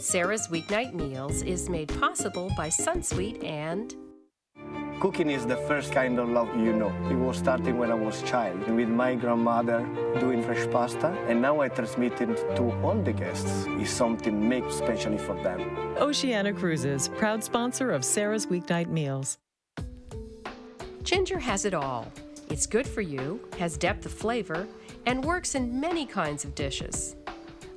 Sara's Weeknight Meals is made possible by Sunsweet and... Cooking is the first kind of love you know. It was starting when I was a child, with my grandmother doing fresh pasta, and now I transmit it to all the guests. It's something made especially for them. Oceana Cruises, proud sponsor of Sara's Weeknight Meals. Ginger has it all. It's good for you, has depth of flavor, and works in many kinds of dishes.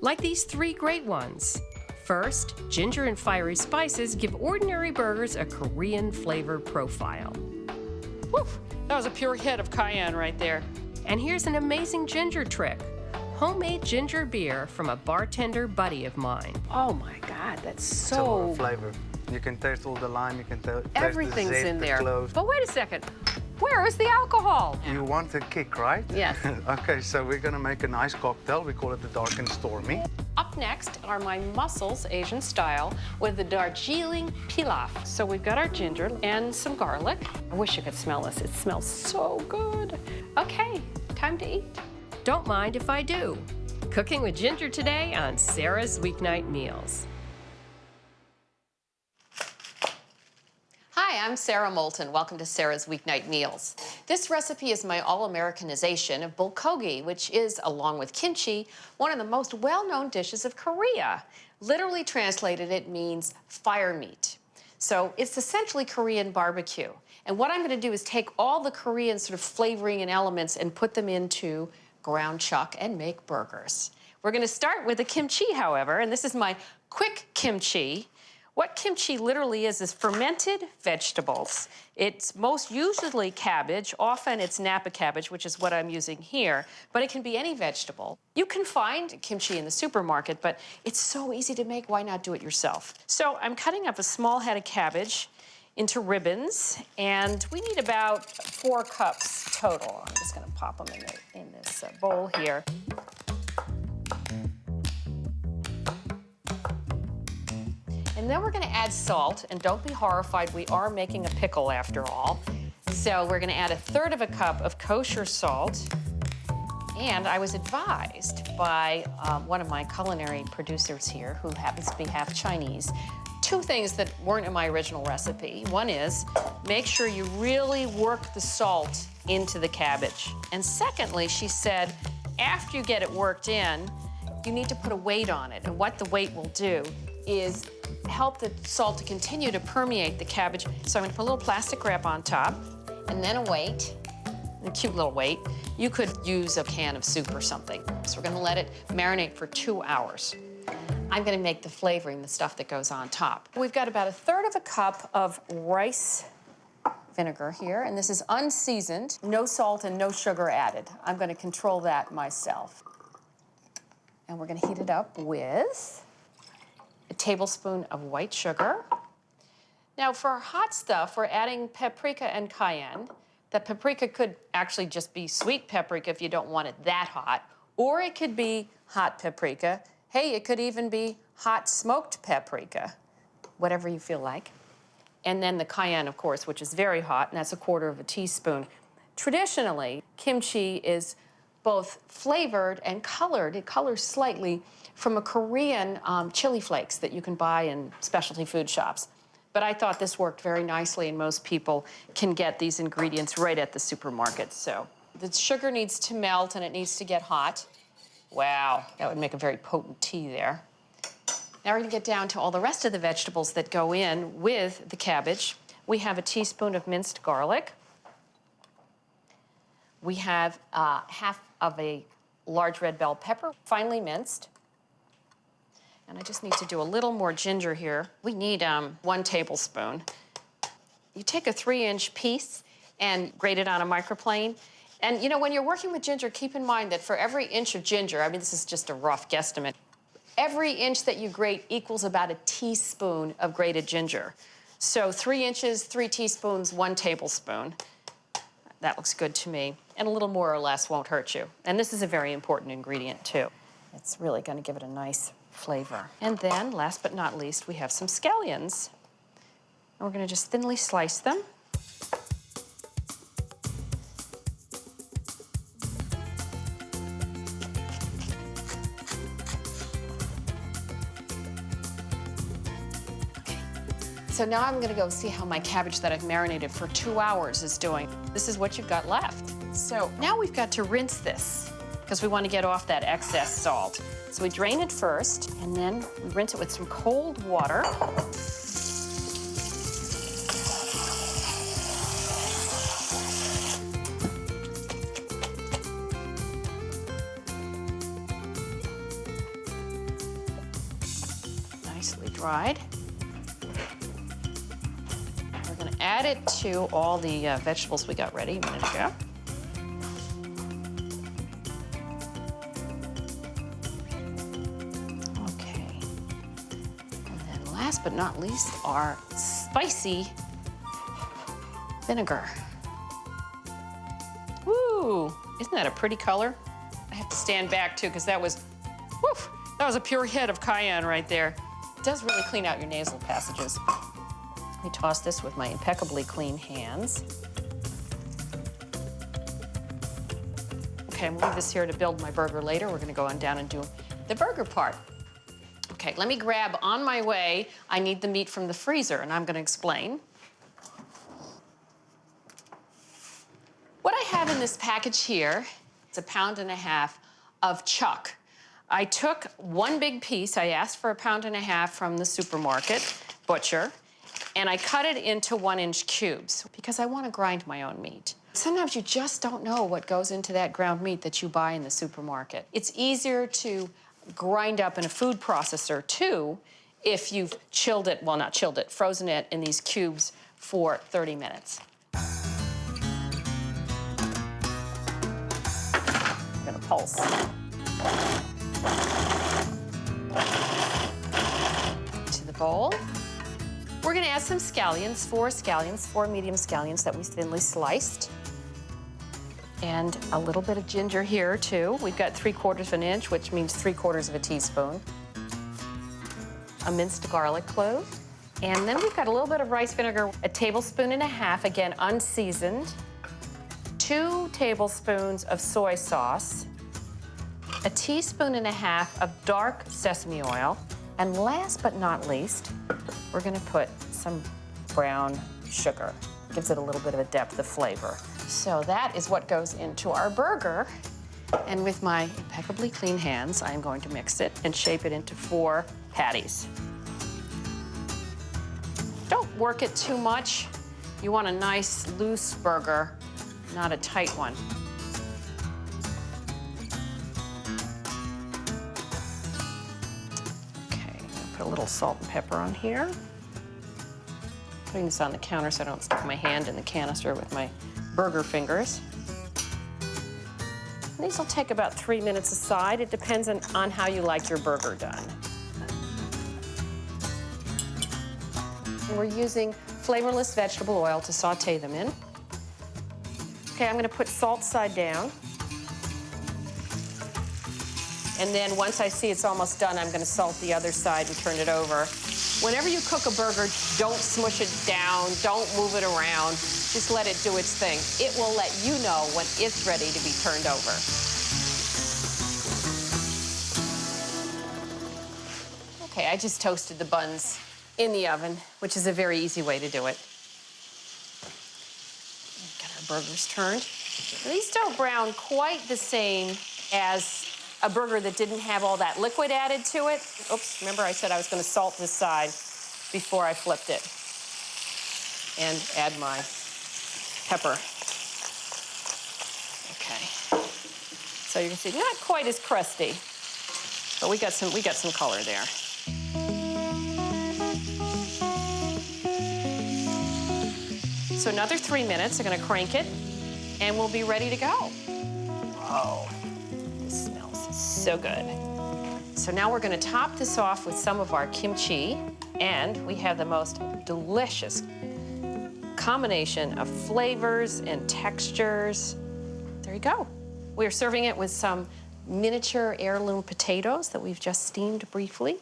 Like these 3 great ones. First, ginger and fiery spices give ordinary burgers a Korean flavor profile. Woo! That was a pure hit of cayenne right there. And here's an amazing ginger trick. Homemade ginger beer from a bartender buddy of mine. Oh my God, that's It's a lot of flavor. You can taste all the lime, you can taste Everything's the zest, in the there. cloves. But wait a second. Where is the alcohol? You want a kick, right? Yes. Okay, so we're gonna make a nice cocktail. We call it the Dark and Stormy. Up next are my mussels, Asian style, with the Darjeeling pilaf. So we've got our ginger and some garlic. I wish you could smell this. It smells so good. Okay, time to eat. Don't mind if I do. Cooking with Ginger today on Sara's Weeknight Meals. Hi, I'm Sara Moulton. Welcome to Sara's Weeknight Meals. This recipe is my all-Americanization of bulgogi, which is, along with kimchi, one of the most well-known dishes of Korea. Literally translated, it means fire meat. So it's essentially Korean barbecue. And what I'm going to do is take all the Korean sort of flavoring and elements and put them into ground chuck and make burgers. We're going to start with the kimchi, however, and this is my quick kimchi. What kimchi literally is fermented vegetables. It's most usually cabbage. Often it's Napa cabbage, which is what I'm using here, but it can be any vegetable. You can find kimchi in the supermarket, but it's so easy to make, why not do it yourself? So I'm cutting up a small head of cabbage into ribbons, and we need about 4 cups total. I'm just gonna pop them in this bowl here. And then we're gonna add salt, and don't be horrified, we are making a pickle after all. So we're gonna add 1/3 cup of kosher salt. And I was advised by one of my culinary producers here, who happens to be half Chinese, 2 things that weren't in my original recipe. One is, make sure you really work the salt into the cabbage. And secondly, she said, after you get it worked in, you need to put a weight on it. And what the weight will do is help the salt to continue to permeate the cabbage. So I'm gonna put a little plastic wrap on top, and then a weight, a cute little weight. You could use a can of soup or something. So we're gonna let it marinate for 2 hours. I'm gonna make the flavoring, the stuff that goes on top. We've got about 1/3 cup of rice vinegar here, and this is unseasoned, no salt and no sugar added. I'm gonna control that myself. And we're gonna heat it up with a tablespoon of white sugar. Now for our hot stuff, we're adding paprika and cayenne. The paprika could actually just be sweet paprika if you don't want it that hot, or it could be hot paprika. Hey, it could even be hot smoked paprika, whatever you feel like. And then the cayenne, of course, which is very hot, and that's 1/4 teaspoon. Traditionally, kimchi is both flavored and colored. It colors slightly from a Korean chili flakes that you can buy in specialty food shops. But I thought this worked very nicely, and most people can get these ingredients right at the supermarket. So the sugar needs to melt and it needs to get hot. Wow, that would make a very potent tea there. Now we're gonna get down to all the rest of the vegetables that go in with the cabbage. We have a teaspoon of minced garlic. We have 1/2 of a large red bell pepper, finely minced. And I just need to do a little more ginger here. We need 1 tablespoon. You take a 3-inch piece and grate it on a microplane. And you know, when you're working with ginger, keep in mind that for every inch of ginger, I mean, this is just a rough guesstimate, every inch that you grate equals about a teaspoon of grated ginger. So 3 inches, 3 teaspoons, 1 tablespoon. That looks good to me. And a little more or less won't hurt you. And this is a very important ingredient too. It's really gonna give it a nice flavor. And then, last but not least, we have some scallions. And we're gonna just thinly slice them. So now I'm gonna go see how my cabbage that I've marinated for 2 hours is doing. This is what you've got left. So now we've got to rinse this because we want to get off that excess salt. So we drain it first, and then we rinse it with some cold water. Nicely dried. We're gonna add it to all the vegetables we got ready a minute ago. Okay. And then last but not least, our spicy vinegar. Woo! Isn't that a pretty color? I have to stand back too, because that was, woof, that was a pure hit of cayenne right there. It does really clean out your nasal passages. Let me toss this with my impeccably clean hands. Okay, I'm gonna leave this here to build my burger later. We're gonna go on down and do the burger part. Okay, let me grab, on my way, I need the meat from the freezer, and I'm gonna explain. What I have in this package here, it's 1.5 pounds of chuck. I took one big piece, I asked for 1.5 pounds from the supermarket butcher, and I cut it into 1-inch cubes because I want to grind my own meat. Sometimes you just don't know what goes into that ground meat that you buy in the supermarket. It's easier to grind up in a food processor too if you've chilled it, well, not chilled it, frozen it in these cubes for 30 minutes. I'm gonna pulse. To the bowl. We're gonna add some scallions, 4 medium scallions that we thinly sliced. And a little bit of ginger here too. We've got 3/4 of an inch, which means 3/4 of a teaspoon. A minced garlic clove. And then we've got a little bit of rice vinegar, 1.5 tablespoons, again, unseasoned. 2 tablespoons of soy sauce. 1.5 teaspoons of dark sesame oil. And last but not least, we're gonna put some brown sugar. Gives it a little bit of a depth of flavor. So that is what goes into our burger. And with my impeccably clean hands, I'm going to mix it and shape it into 4 patties. Don't work it too much. You want a nice, loose burger, not a tight one. Okay, I'm gonna put a little salt and pepper on here. Putting this on the counter so I don't stick my hand in the canister with my burger fingers. And these will take about 3 minutes aside. It depends on how you like your burger done. And we're using flavorless vegetable oil to saute them in. Okay, I'm gonna put salt side down. And then once I see it's almost done, I'm gonna salt the other side and turn it over. Whenever you cook a burger, don't smush it down, don't move it around. Just let it do its thing. It will let you know when it's ready to be turned over. Okay, I just toasted the buns in the oven, which is a very easy way to do it. Get our burgers turned. These don't brown quite the same as a burger that didn't have all that liquid added to it. Oops, remember I said I was gonna salt this side before I flipped it. And add my pepper. Okay. So you can see, not quite as crusty, but we got some color there. So another 3 minutes, I'm gonna crank it, and we'll be ready to go. Oh, this smells so good. So now we're gonna top this off with some of our kimchi, and we have the most delicious combination of flavors and textures. There you go. We're serving it with some miniature heirloom potatoes that we've just steamed briefly.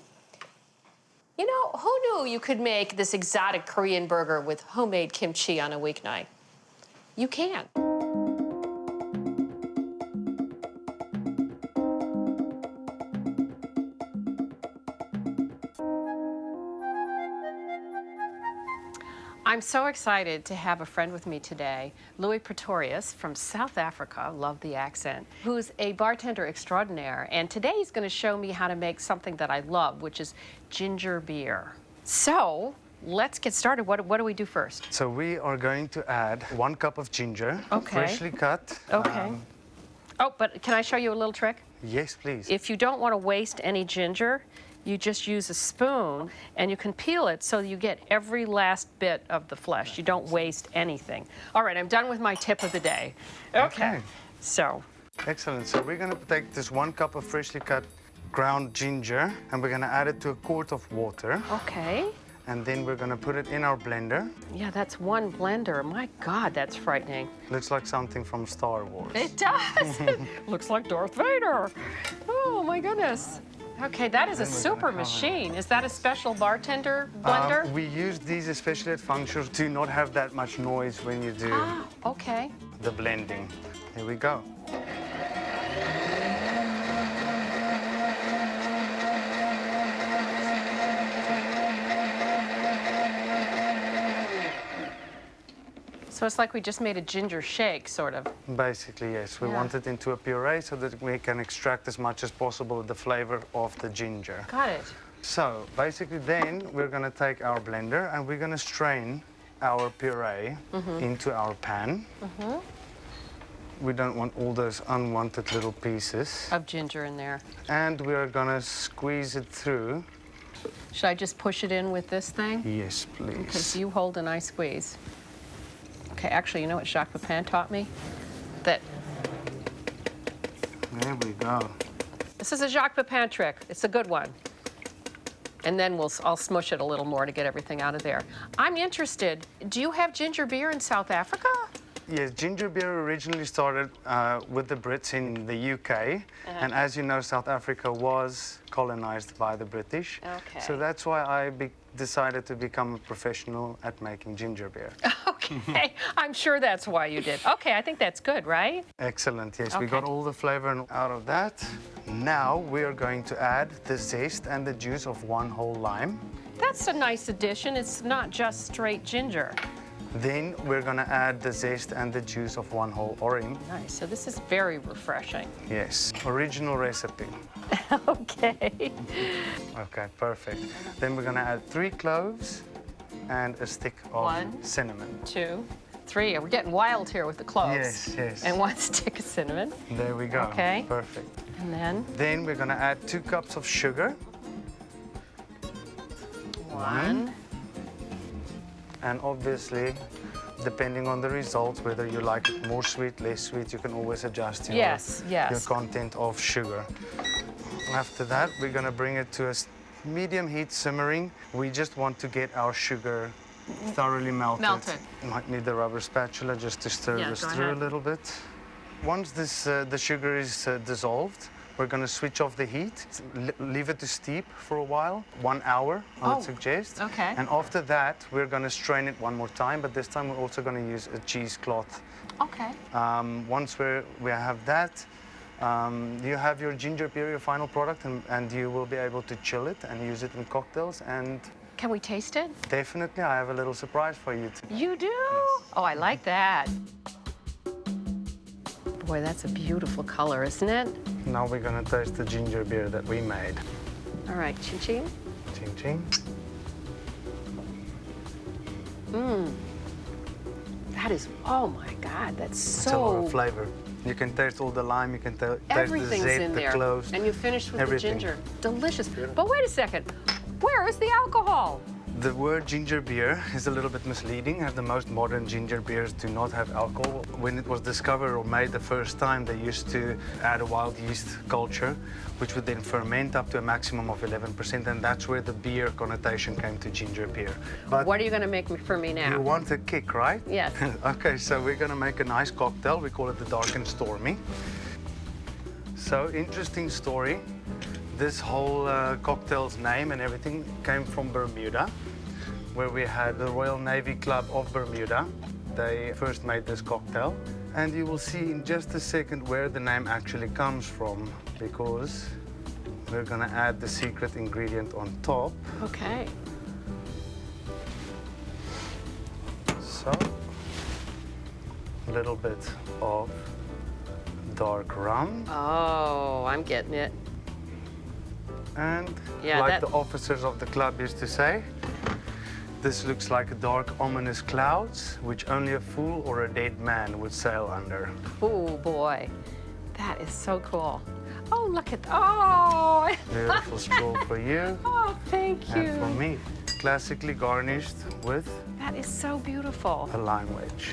You know, who knew you could make this exotic Korean burger with homemade kimchi on a weeknight? You can. I'm so excited to have a friend with me today, Louis Pretorius from South Africa, love the accent, who's a bartender extraordinaire. And today he's going to show me how to make something that I love, which is ginger beer. So let's get started. What do we do first? So we are going to add 1 cup of ginger, Okay. freshly cut. Okay. Oh, but can I show you a little trick? Yes, please. If you don't want to waste any ginger, you just use a spoon and you can peel it so you get every last bit of the flesh. You don't waste anything. All right, I'm done with my tip of the day. Okay. So. Excellent. So we're going to take this 1 cup of freshly cut ground ginger and we're going to add it to a quart of water. Okay. And then we're going to put it in our blender. Yeah, that's one blender. My God, that's frightening. Looks like something from Star Wars. It does. Looks like Darth Vader. Oh, my goodness. Okay, that is a super machine. Is that a special bartender blender? We use these especially at functions to not have that much noise when you do Okay. the blending. There we go. So it's like we just made a ginger shake, sort of. Basically, yes. We want it into a puree so that we can extract as much as possible the flavor of the ginger. Got it. So basically then we're going to take our blender and we're going to strain our puree into our pan. We don't want all those unwanted little pieces. Of ginger in there. And we're going to squeeze it through. Should I just push it in with this thing? Yes, please. Because you hold and I squeeze. Okay, actually, you know what Jacques Pepin taught me? That There we go. this is a Jacques Pepin trick. It's a good one. And then I'll smush it a little more to get everything out of there. I'm interested. Do you have ginger beer in South Africa? Yes, ginger beer originally started with the Brits in the UK. And as you know, South Africa was colonized by the British. Okay. So that's why I decided to become a professional at making ginger beer. Okay, I'm sure that's why you did. Okay, I think that's good, right? Excellent, yes. We Okay. got all the flavor out of that. Now we are going to add the zest and the juice of 1 whole lime. That's a nice addition. It's not just straight ginger. Then we're going to add the zest and the juice of 1 whole orange. Nice. So this is very refreshing. Yes, original recipe. Okay. Okay, perfect. Then we're going to add 3 cloves and a stick of 1, cinnamon. 2, 3. We're getting wild here with the cloves. Yes, yes. And 1 stick of cinnamon. There we go. Okay. Perfect. And then Then we're going to add 2 cups of sugar. 1. And obviously, depending on the results, whether you like it more sweet, less sweet, you can always adjust your, Yes, yes. your content of sugar. After that, we're going to bring it to a medium heat simmering. We just want to get our sugar thoroughly melted. Melted. You might need the rubber spatula just to stir Yeah, this go through ahead. a little bit. Once the sugar is dissolved, we're going to switch off the heat, leave it to steep for a while, 1 hour, I would suggest. okay. And after that, we're going to strain it 1 more time, but this time we're also going to use a cheesecloth. Okay. Once we have that, you have your ginger beer, your final product, and you will be able to chill it and use it in cocktails. And Can we taste it? definitely, I have a little surprise for you today. You do? Oh, I like that. Boy, that's a beautiful color, isn't it? Now we're going to taste the ginger beer that we made. All right, chin chin. Ching ching. That is, oh my God, that's It's a lot so. of flavor. You can taste all the lime, you can taste the Everything's zest, in the there. cloves. And you finished with everything. the ginger. Delicious. But wait a second. Where is the alcohol? The word ginger beer is a little bit misleading, as the most modern ginger beers do not have alcohol. When it was discovered or made the first time, they used to add a wild yeast culture, which would then ferment up to a maximum of 11%, and that's where the beer connotation came to ginger beer. But What are you going to make for me you now? want a kick, right? Yes. Okay, so we're going to make a nice cocktail. We call it the Dark and Stormy. So, interesting story. This whole cocktail's name and everything came from Bermuda, where we had the Royal Navy Club of Bermuda. They first made this cocktail. And you will see in just a second where the name actually comes from, because we're going to add the secret ingredient on top. Okay. So, a little bit of dark rum. Oh, I'm getting it. And Yeah, like that- the officers of the club used to say, this looks like a dark, ominous clouds, which only a fool or a dead man would sail under. Oh boy, that is so cool. Oh, look at, oh. Beautiful straw for you Oh, thank you. and for me. Classically garnished with That is so beautiful. a lime wedge.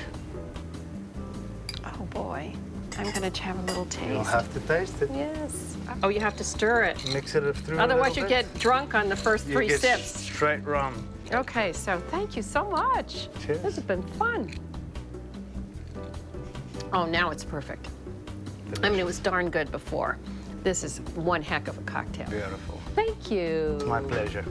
Oh boy, I'm gonna have a little taste. You'll have to taste it. Yes. Oh, you have to stir it. Mix it through. Otherwise a you little bit. get drunk on the first You 3 get sips. straight rum. Okay, so thank you so much. Cheers. This has been fun. Oh, now it's perfect. I mean, it was darn good before. This is one heck of a cocktail. Beautiful. Thank you. My pleasure.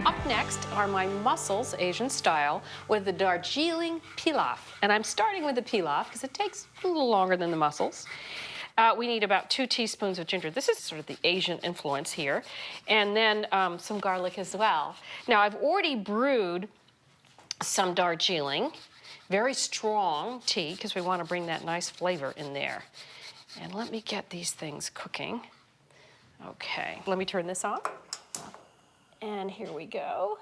Up next are my mussels, Asian style, with the Darjeeling pilaf. And I'm starting with the pilaf because it takes a little longer than the mussels. We need about 2 teaspoons of ginger. This is sort of the Asian influence here. And then some garlic as well. Now, I've already brewed some Darjeeling, very strong tea, because we want to bring that nice flavor in there. And let me get these things cooking. Okay, let me turn this on. And here we go.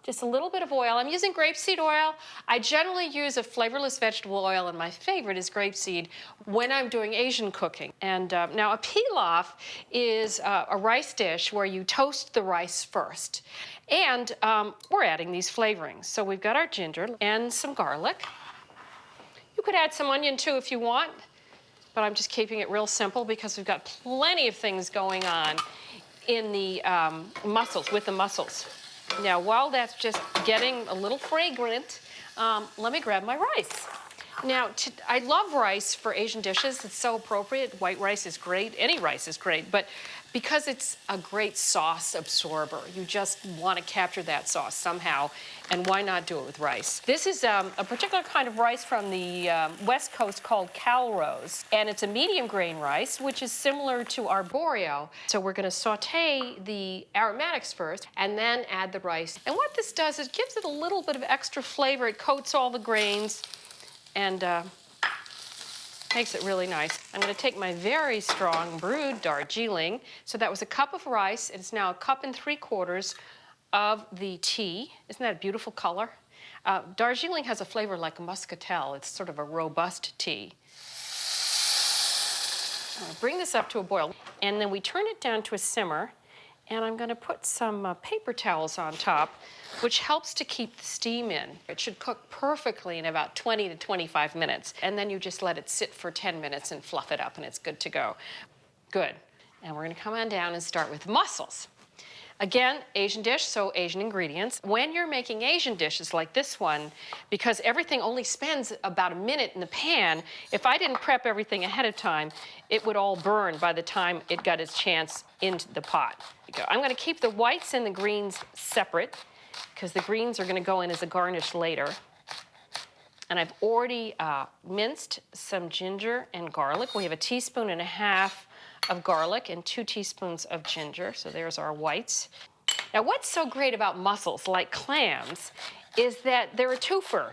Just a little bit of oil. I'm using grapeseed oil. I generally use a flavorless vegetable oil, and my favorite is grapeseed when I'm doing Asian cooking. And now a pilaf is a rice dish where you toast the rice first. And we're adding these flavorings. So we've got our ginger and some garlic. You could add some onion too if you want, but I'm just keeping it real simple because we've got plenty of things going on in the mussels, with the mussels. Now, while that's just getting a little fragrant, let me grab my rice. Now, I love rice for Asian dishes. It's so appropriate. White rice is great. Any rice is great. But because it's a great sauce absorber, you just want to capture that sauce somehow. And why not do it with rice? This is a particular kind of rice from the West Coast called Calrose. And it's a medium grain rice, which is similar to our Boreal. So we're going to saute the aromatics first and then add the rice. And what this does is gives it a little bit of extra flavor. It coats all the grains and makes it really nice. I'm going to take my very strong brewed Darjeeling. So that was a cup of rice. It's now a cup and 3/4 of the tea. Isn't that a beautiful color? Darjeeling has a flavor like a muscatel. It's sort of a robust tea. I'm going to bring this up to a boil, and then we turn it down to a simmer, and I'm going to put some paper towels on top, which helps to keep the steam in. It should cook perfectly in about 20 to 25 minutes, and then you just let it sit for 10 minutes and fluff it up, and it's good to go. Good. And we're going to come on down and start with mussels. Again, Asian dish, so Asian ingredients. When you're making Asian dishes like this one, because everything only spends about a minute in the pan, if I didn't prep everything ahead of time, it would all burn by the time it got its chance into the pot. I'm going to keep the whites and the greens separate, because the greens are going to go in as a garnish later. And I've already minced some ginger and garlic. We have 1.5 teaspoons of garlic and 2 teaspoons of ginger. So there's our whites. Now, what's so great about mussels, like clams, is that they're a twofer.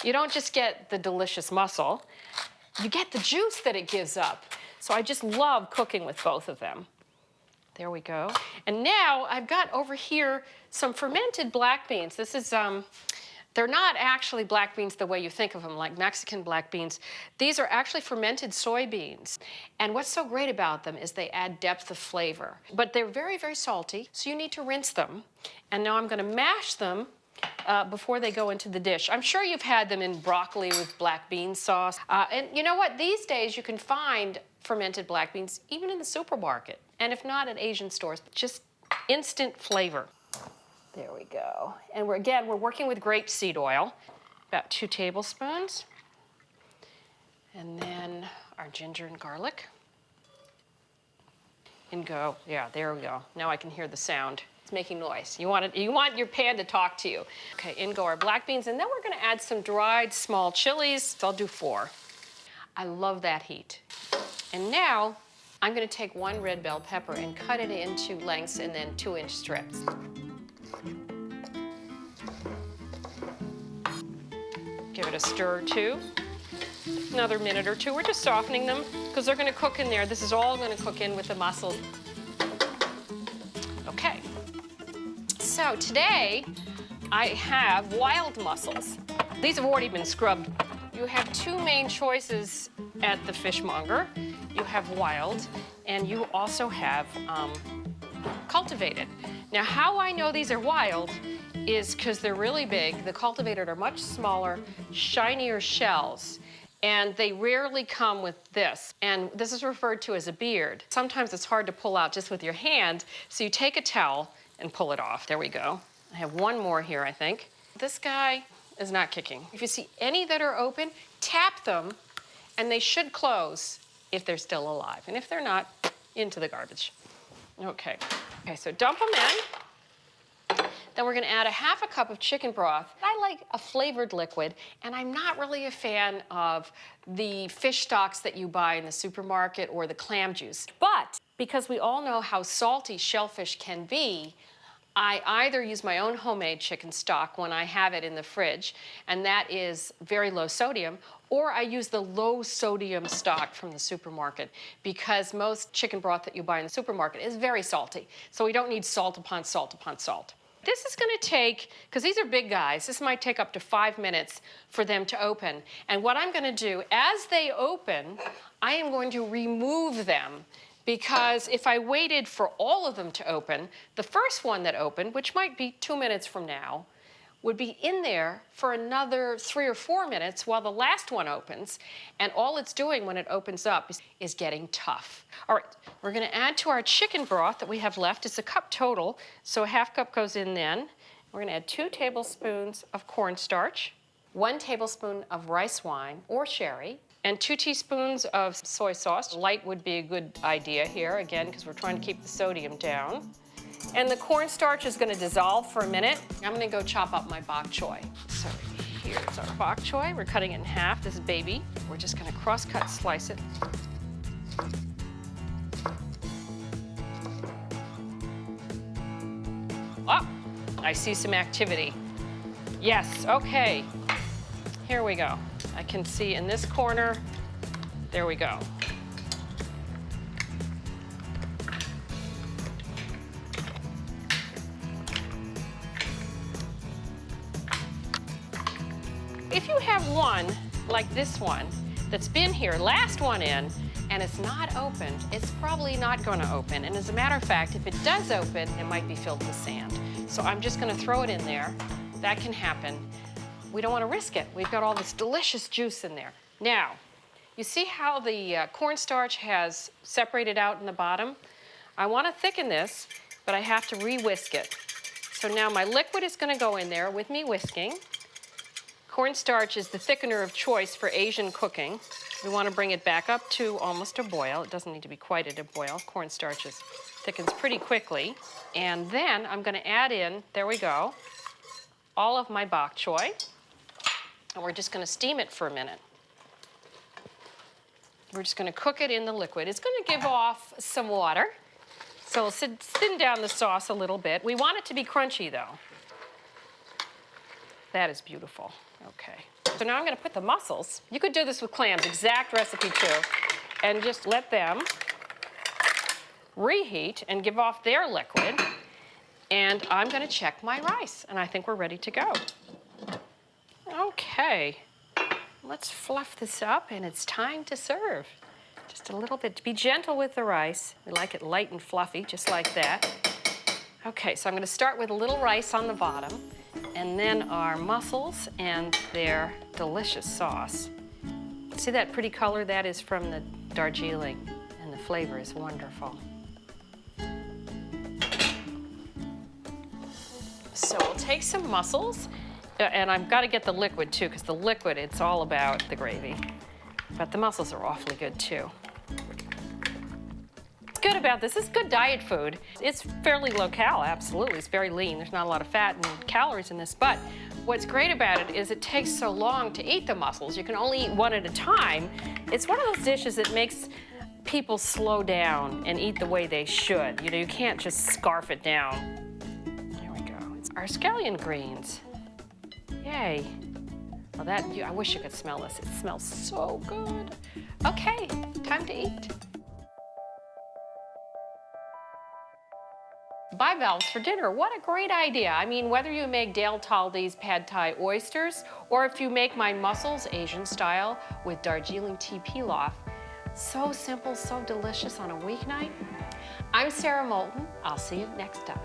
You don't just get the delicious mussel, you get the juice that it gives up. So I just love cooking with both of them. There we go. And now I've got over here some fermented black beans. This is, they're not actually black beans the way you think of them, like Mexican black beans. These are actually fermented soybeans. And what's so great about them is they add depth of flavor. But they're very, very salty, so you need to rinse them. And now I'm going to mash them before they go into the dish. I'm sure you've had them in broccoli with black bean sauce. And you know what? These days you can find fermented black beans even in the supermarket. And if not, at Asian stores. Just instant flavor. There we go. And we're working with grapeseed oil, about 2 tablespoons. And then our ginger and garlic. And go, yeah, there we go. Now I can hear the sound. It's making noise. You want your pan to talk to you. Okay, in go our black beans, and then we're gonna add some dried small chilies. So I'll do 4. I love that heat. And now, I'm gonna take 1 red bell pepper and cut it into lengths and then 2-inch strips. Give it a stir or 2. Another minute or 2. We're just softening them because they're gonna cook in there. This is all gonna cook in with the mussels. Okay. So today, I have wild mussels. These have already been scrubbed. You have 2 main choices at the fishmonger. You have wild, and you also have cultivated. Now, how I know these are wild is because they're really big. The cultivated are much smaller, shinier shells, and they rarely come with this. And this is referred to as a beard. Sometimes it's hard to pull out just with your hand, so you take a towel and pull it off. There we go. I have 1 more here, I think. This guy is not kicking. If you see any that are open, tap them, and they should close if they're still alive. And if they're not, into the garbage. Okay, so dump them in. Then we're gonna add a 1/2 cup of chicken broth. I like a flavored liquid, and I'm not really a fan of the fish stocks that you buy in the supermarket or the clam juice. But because we all know how salty shellfish can be, I either use my own homemade chicken stock when I have it in the fridge, and that is very low sodium, or I use the low sodium stock from the supermarket because most chicken broth that you buy in the supermarket is very salty. So we don't need salt upon salt upon salt. This is gonna take, because these are big guys, this might take up to 5 minutes for them to open. And what I'm gonna do, as they open, I am going to remove them, because if I waited for all of them to open, the first one that opened, which might be 2 minutes from now, would be in there for another 3 or 4 minutes while the last one opens, and all it's doing when it opens up is getting tough. All right, we're gonna add to our chicken broth that we have left. It's a cup total, so a 1/2 cup goes in then. We're gonna add 2 tablespoons of cornstarch, 1 tablespoon of rice wine or sherry, and 2 teaspoons of soy sauce. Light would be a good idea here, again, because we're trying to keep the sodium down. And the cornstarch is gonna dissolve for a minute. I'm gonna go chop up my bok choy. So here's our bok choy. We're cutting it in half, this baby. We're just gonna cross-cut slice it. Oh, I see some activity. Yes, okay. Here we go. I can see in this corner, there we go. If you have one, like this one, that's been here, last one in, and it's not opened, it's probably not gonna open. And as a matter of fact, if it does open, it might be filled with sand. So I'm just gonna throw it in there. That can happen. We don't wanna risk it. We've got all this delicious juice in there. Now, you see how the cornstarch has separated out in the bottom? I wanna thicken this, but I have to re-whisk it. So now my liquid is gonna go in there with me whisking. Cornstarch is the thickener of choice for Asian cooking. We want to bring it back up to almost a boil. It doesn't need to be quite at a boil. Cornstarch thickens pretty quickly. And then I'm going to add in, there we go, all of my bok choy. And we're just going to steam it for a minute. We're just going to cook it in the liquid. It's going to give off some water. So we'll thin down the sauce a little bit. We want it to be crunchy, though. That is beautiful. Okay. So now I'm going to put the mussels. You could do this with clams, exact recipe too, and just let them reheat and give off their liquid. And I'm going to check my rice, and I think we're ready to go. Okay. Let's fluff this up, and it's time to serve. Just a little bit. Be gentle with the rice. We like it light and fluffy, just like that. Okay, so I'm going to start with a little rice on the bottom, and then our mussels and their delicious sauce. See that pretty color? That is from the Darjeeling, and the flavor is wonderful. So we'll take some mussels, and I've got to get the liquid too, because the liquid, it's all about the gravy. But the mussels are awfully good too. good about this? It's good diet food. It's fairly low cal, absolutely. It's very lean. There's not a lot of fat and calories in this, but what's great about it is it takes so long to eat the mussels. You can only eat one at a time. It's one of those dishes that makes people slow down and eat the way they should. You know, you can't just scarf it down. There we go. It's our scallion greens. Yay. Well, I wish you could smell this. It smells so good. Okay, time to eat. Bivalves for dinner, what a great idea. I mean, whether you make Dale Taldy's pad thai oysters, or if you make my mussels Asian style with Darjeeling tea pilaf, so simple, so delicious on a weeknight. I'm Sara Moulton. I'll see you next time.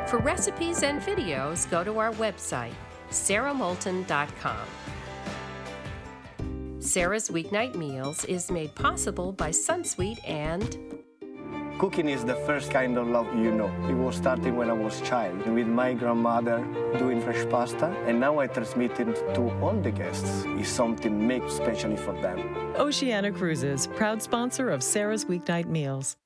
For recipes and videos, go to our website, saramoulton.com. Sara's Weeknight Meals is made possible by Sunsweet and Cooking is the first kind of love you know. It was starting when I was a child with my grandmother doing fresh pasta, and now I transmit it to all the guests. It's something made especially for them. Oceana Cruises, proud sponsor of Sara's Weeknight Meals.